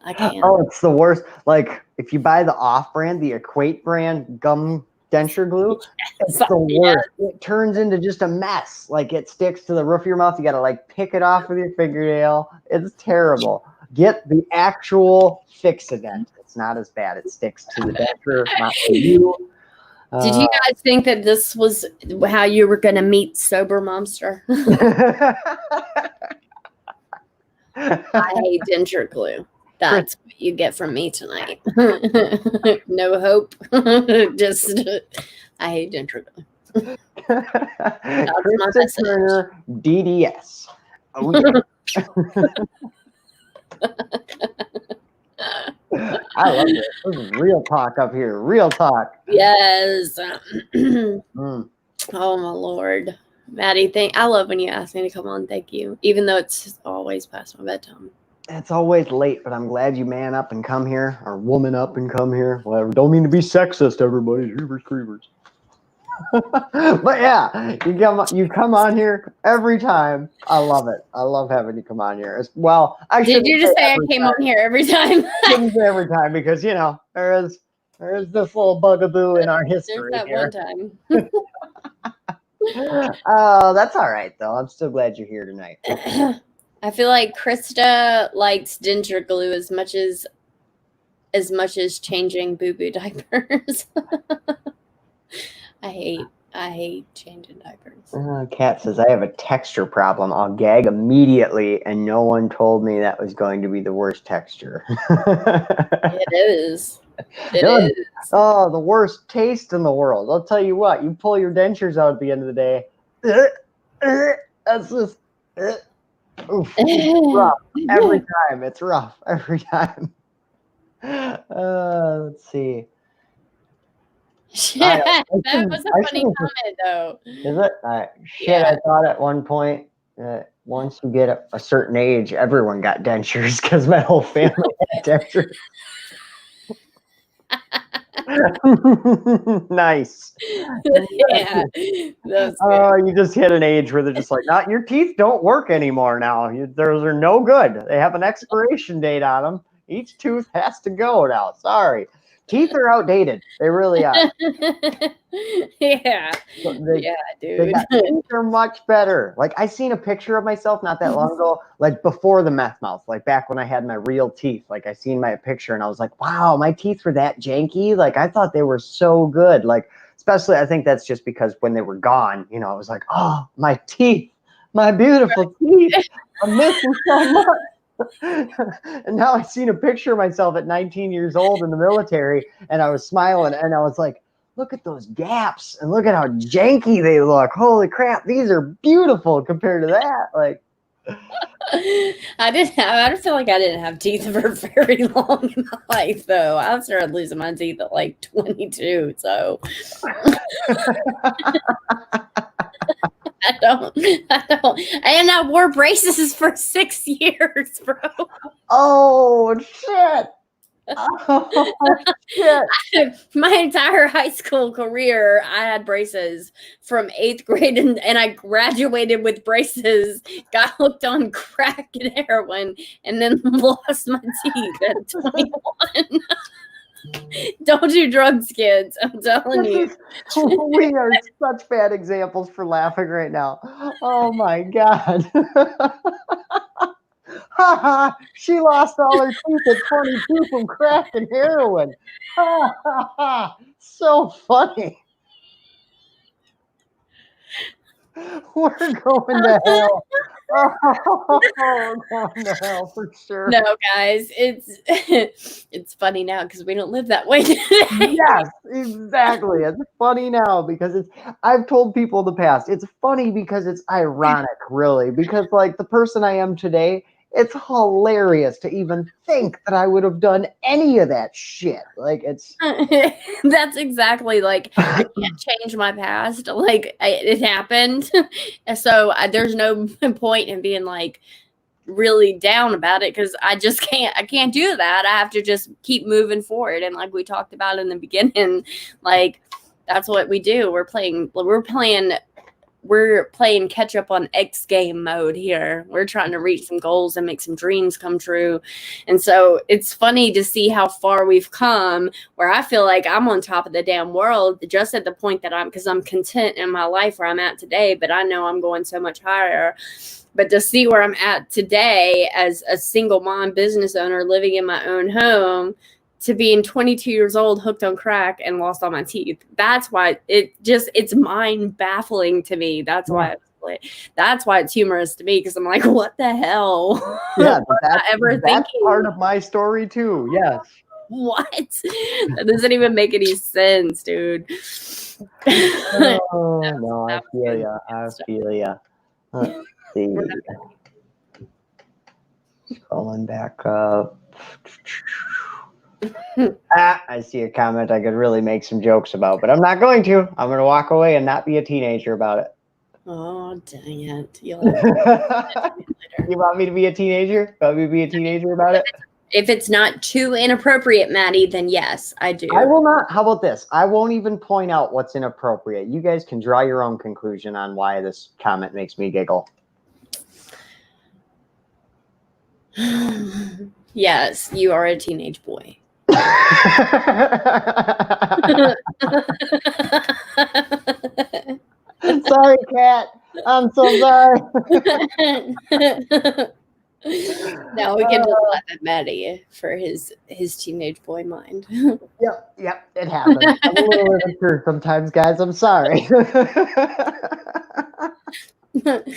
I can't. Oh, it's the worst. Like if you buy the off-brand, the Equate brand gum denture glue, it's the worst. It turns into just a mess. Like it sticks to the roof of your mouth. You got to like pick it off with your fingernail. It's terrible. Get the actual Fix-A-Dent. It's not as bad. It sticks to the denture, not to you. Did you guys think that this was how you were going to meet Sober Momster? I hate denture glue. That's what you get from me tonight. No hope. Just, I hate denture glue. Krista Journey, DDS. Oh, yeah. I love it. This is real talk up here. Real talk. Yes. Oh my Lord, Maddie. I love when you ask me to come on. Thank you. Even though it's always past my bedtime. It's always late, but I'm glad you man up and come here, or woman up and come here. Whatever. Don't mean to be sexist, everybody. Jeepers creepers. But yeah, you come on here every time. I love it. I love having you come on here. Well, did you just say I came on here every time? Every time, because there is this little bugaboo in our history. There's that one time. Oh, that's all right though. I'm still glad you're here tonight. I feel like Krista likes denture glue as much as changing boo-boo diapers. I hate changing diapers. Kat says, I have a texture problem. I'll gag immediately, and no one told me that was going to be the worst texture. It is. It is. Oh, the worst taste in the world. I'll tell you what, you pull your dentures out at the end of the day. That's just, oof, it's rough. Every time. It's rough. Every time. Let's see. Yeah, that was a funny comment, though. Is it? I thought at one point that once you get a certain age, everyone got dentures because my whole family had dentures. Nice. Yeah. You just hit an age where they're just like, "Not your teeth don't work anymore now. Those are no good. They have an expiration date on them. Each tooth has to go now. Sorry." Teeth are outdated. They really are. Yeah. Dude. They're much better. Like I seen a picture of myself not that long ago, like before the meth mouth, like back when I had my real teeth. Like I seen my picture and I was like, wow, my teeth were that janky. Like I thought they were so good. Like especially, I think that's just because when they were gone, I was like, oh, my teeth, my beautiful teeth. I'm missing so much. And now I seen a picture of myself at 19 years old in the military, and I was smiling, and I was like, look at those gaps, and look at how janky they look. Holy crap, these are beautiful compared to that. Like, I don't feel like I didn't have teeth for very long in my life, though. I started losing my teeth at like 22, so I don't, and I wore braces for 6 years, bro. oh shit. Oh, shit. My entire high school career, I had braces from 8th grade, and I graduated with braces, got hooked on crack and heroin, and then lost my teeth at 21. Don't do drugs, kids. I'm telling you. We are such bad examples for laughing right now. Oh my God. She lost all her teeth at 22 from crack and heroin. So funny. We're going to hell. Oh, going to hell for sure. No, guys, it's funny now because we don't live that way today. Yes, exactly. It's funny now because I've told people in the past, it's funny because it's ironic, really, because like the person I am today, it's hilarious to even think that I would have done any of that shit. Like it's that's exactly like I can't change my past. Like it happened, so there's no point in being like really down about it because I can't do that. I have to just keep moving forward. And like we talked about in the beginning, like that's what we do. We're playing catch up on X game mode here. We're trying to reach some goals and make some dreams come true. And so it's funny to see how far we've come, where I feel like I'm on top of the damn world just at the point that because I'm content in my life where I'm at today, but I know I'm going so much higher. But to see where I'm at today as a single mom business owner living in my own home, to being 22 years old, hooked on crack and lost all my teeth. That's why it's mind baffling to me. That's why it's humorous to me because I'm like, what the hell? Yeah, that's part of my story too. Yes. What? That doesn't even make any sense, dude. Oh, no, I feel ya. I feel ya. Let's see. Scrolling back up. I see a comment I could really make some jokes about, but I'm not going to. I'm going to walk away and not be a teenager about it. Oh, dang it. You want me to be a teenager? Want me to be a teenager about it? If it's not too inappropriate, Maddie, then yes, I do. I will not. How about this? I won't even point out what's inappropriate. You guys can draw your own conclusion on why this comment makes me giggle. Yes, you are a teenage boy. Sorry, Kat. I'm so sorry. Now we can just laugh at Maddie for his teenage boy mind. Yep, it happens. I'm a little immature sometimes, guys. I'm sorry. Let's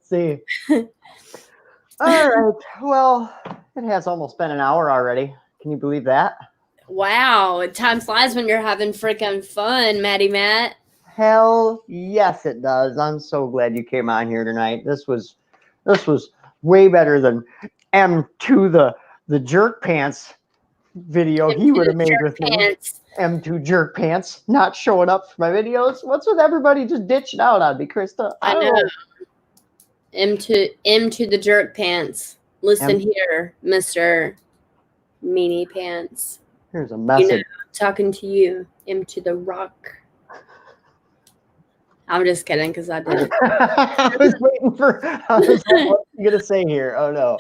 see. All right. Well, it has almost been an hour already. Can you believe that? Wow. Time flies when you're having freaking fun, Maddie Matt. Hell yes, it does. I'm so glad you came on here tonight. This was way better than M2 the jerk pants video he would have made with me. M2 jerk pants not showing up for my videos. What's with everybody just ditching out on me, Krista? I know. M to the jerk pants. Listen here, Mr. Meanie Pants. Here's a message. I'm talking to you. M to the rock. I'm just kidding because I did it. I was like, what's he gonna say here? Oh no.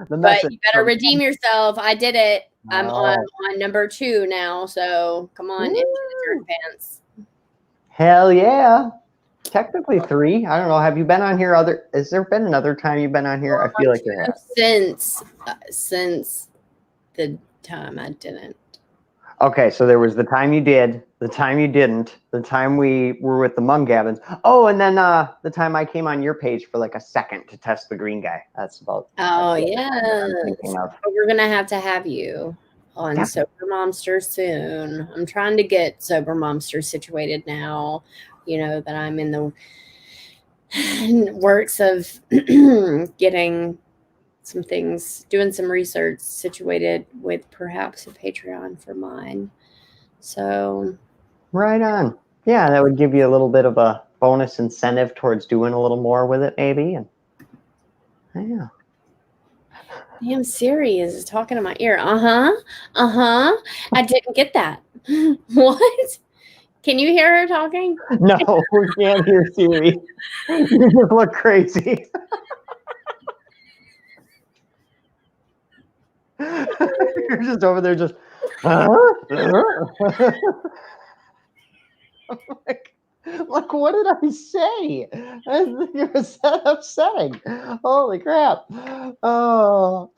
But you better redeem yourself. I did it. I'm on number 2 now. So come on, into the jerk pants. Hell yeah. Technically 3. I don't know. Have you been on here has there been another time you've been on here? I feel like there has. Since the time I didn't. Okay, so there was the time you did, the time you didn't, the time we were with the Mum Gavins. Oh, and then the time I came on your page for like a second to test the green guy. That's about. Oh, that's yes. thinking of. We're going to have you on Sober Momster soon. I'm trying to get Sober Momster situated now, you know, that I'm in the works of getting some things, doing some research situated with perhaps a Patreon for mine. So. Right on. Yeah, that would give you a little bit of a bonus incentive towards doing a little more with it, maybe. And yeah. Damn, Siri is talking to my ear. I didn't get that. What? Can you hear her talking? No, we can't hear Siri. You just look crazy. You're just over there just. Like, what did I say? It was that upsetting. Holy crap. Oh.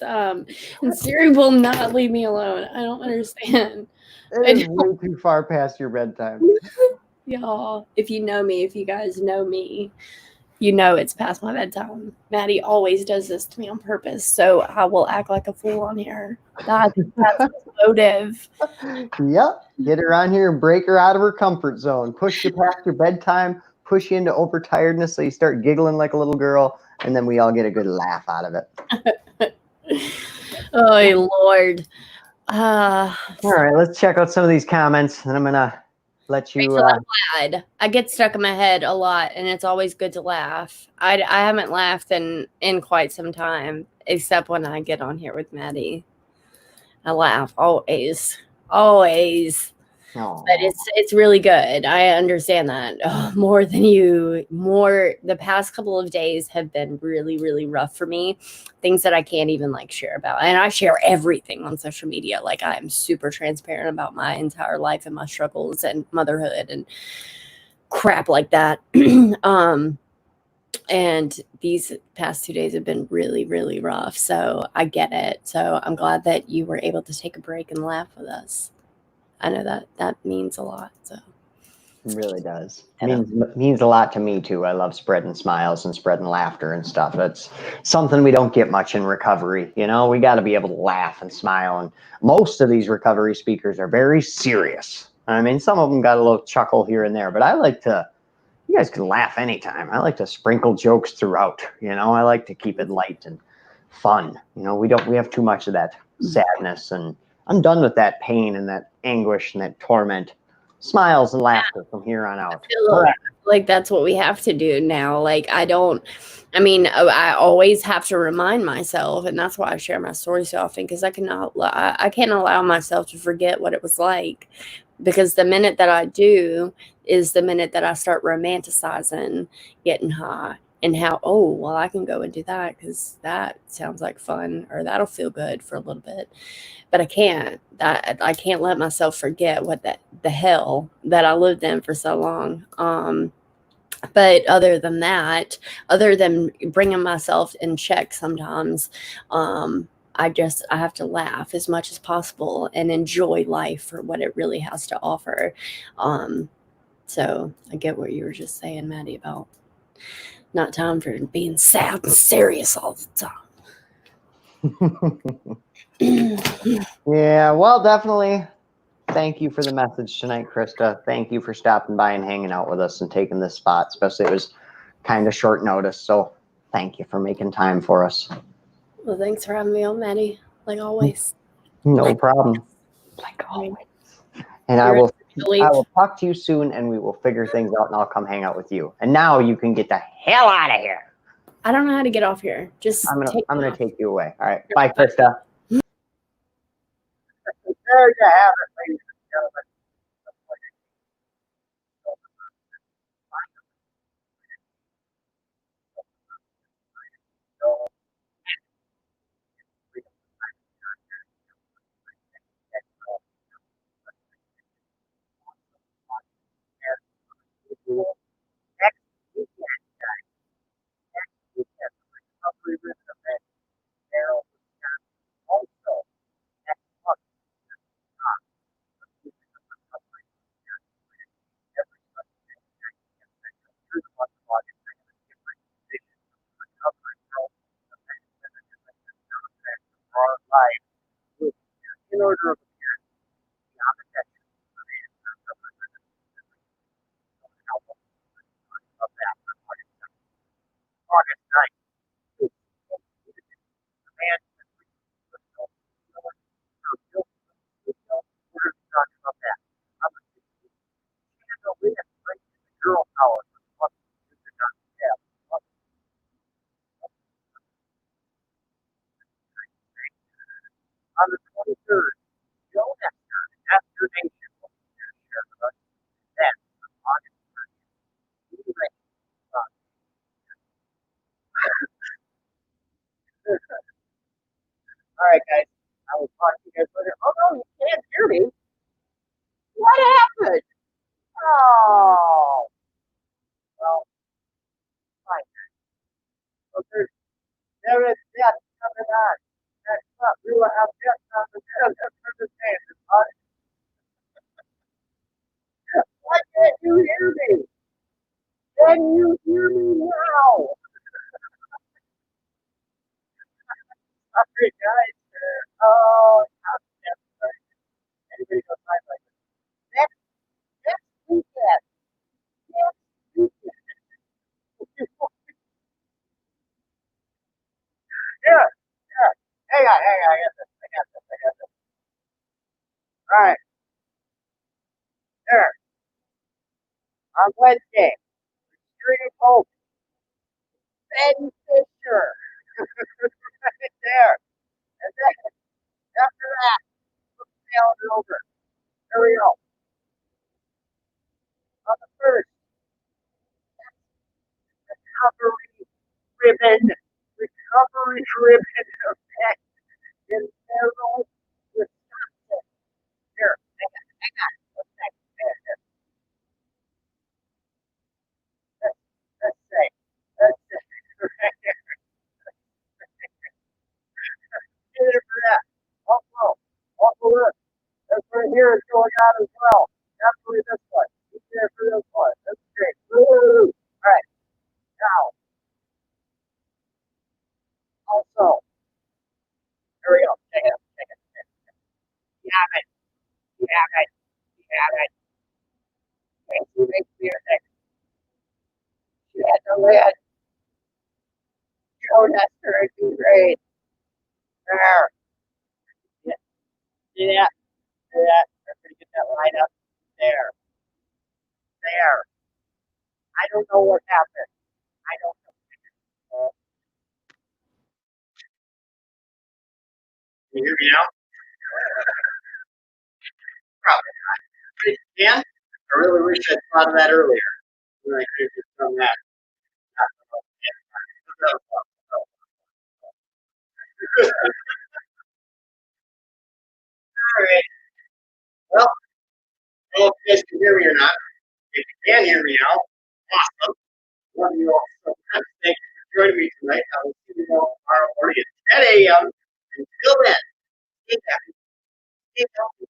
And Siri will not leave me alone. I don't understand. It is way too far past your bedtime. Y'all, if you know me, if you guys know me, you know it's past my bedtime. Maddie always does this to me on purpose, so I will act like a fool on here. That's motive. Yep. Get her on here and break her out of her comfort zone. Push you past your bedtime, push you into overtiredness so you start giggling like a little girl, and then we all get a good laugh out of it. Oh, Lord. All right, let's check out some of these comments, and I'm going to let you... I get stuck in my head a lot, and it's always good to laugh. I haven't laughed in quite some time, except when I get on here with Maddie. I laugh always. Oh. But it's really good. I understand that. The past couple of days have been really, really rough for me. Things that I can't even like share about. And I share everything on social media. Like, I am super transparent about my entire life and my struggles and motherhood and crap like that. And these past 2 days have been really, really rough. So I get it. So I'm glad that you were able to take a break and laugh with us. I know that means a lot. So it really does. Means a lot to me too. I love spreading smiles and spreading laughter and stuff. That's something we don't get much in recovery. You know, we got to be able to laugh and smile. And most of these recovery speakers are very serious. I mean, some of them got a little chuckle here and there, but you guys can laugh anytime. I like to sprinkle jokes throughout. You know, I like to keep it light and fun. You know, we have too much of that sadness, and I'm done with that pain and that anguish and that torment. Smiles and laughter from here on out. I feel like that's what we have to do now. Like, I always have to remind myself, and that's why I share my story so often, because I can't allow myself to forget what it was like, because the minute that I do is the minute that I start romanticizing getting high and how, oh, well, I can go and do that because that sounds like fun, or that'll feel good for a little bit. But I can't let myself forget what the hell that I lived in for so long. But other than that, other than bringing myself in check sometimes, I have to laugh as much as possible and enjoy life for what it really has to offer. So I get what you were just saying, Maddie, about not time for being sad and serious all the time. Yeah, well, definitely. Thank you for the message tonight, Krista. Thank you for stopping by and hanging out with us and taking this spot, especially it was kind of short notice. So thank you for making time for us. Well, thanks for having me on, Maddie, like always. No problem. Like always. And I will talk to you soon, and we will figure things out, and I'll come hang out with you. And now you can get the hell out of here. I don't know how to get off here. I'm gonna take you away. All right. Bye, Krista. There you have it, ladies and gentlemen. Next weekend, guys. Next weekend, recovery ribbon event. Also, next month. in order of appearance, the opposite of that on August 9th. And we're going to be talking about that. Girl power. On the 23rd, Joe Nestor, After Nation, will be here to share with us. Then, on August 30th, all right, guys. I will talk to you guys later. Oh, no, you can't hear me. What happened? Oh, well, fine. So there is death coming on. Next up, we will have death on the day. Why can't you hear me? Can you hear me now? Sorry, guys. Oh, anybody got time like this? Next weekend. Next weekend. Yeah. Hang on. I got this. All right. There. On Wednesday, Street of Hope, Ben Fisher. Right there. And then after that, put the calendar over. There we go. On the first, recovery ribbon event in Merrill, Wisconsin. Here, hang on. Let's say. Get it for that. Also this. This right here is going on as well. Definitely this one. Be there for this one. That's great. Woo! All right. Now, also, here we go. Check it. You have it. Thank you, makes me a next. You had the lid. Joe Nestor would be great. There. See that? I'm going to get that line up. There. I don't know what happened. I don't know. Can you hear me now? Probably not. But if you can, I really wish I'd thought of that earlier. When I could have just done that. All right. Well, I don't know if you guys can hear me or not. If you can hear me now, awesome. Love you all so much. Thank you for joining me tonight. I will see you all tomorrow morning at 10 a.m. Until then, stay happy, stay healthy.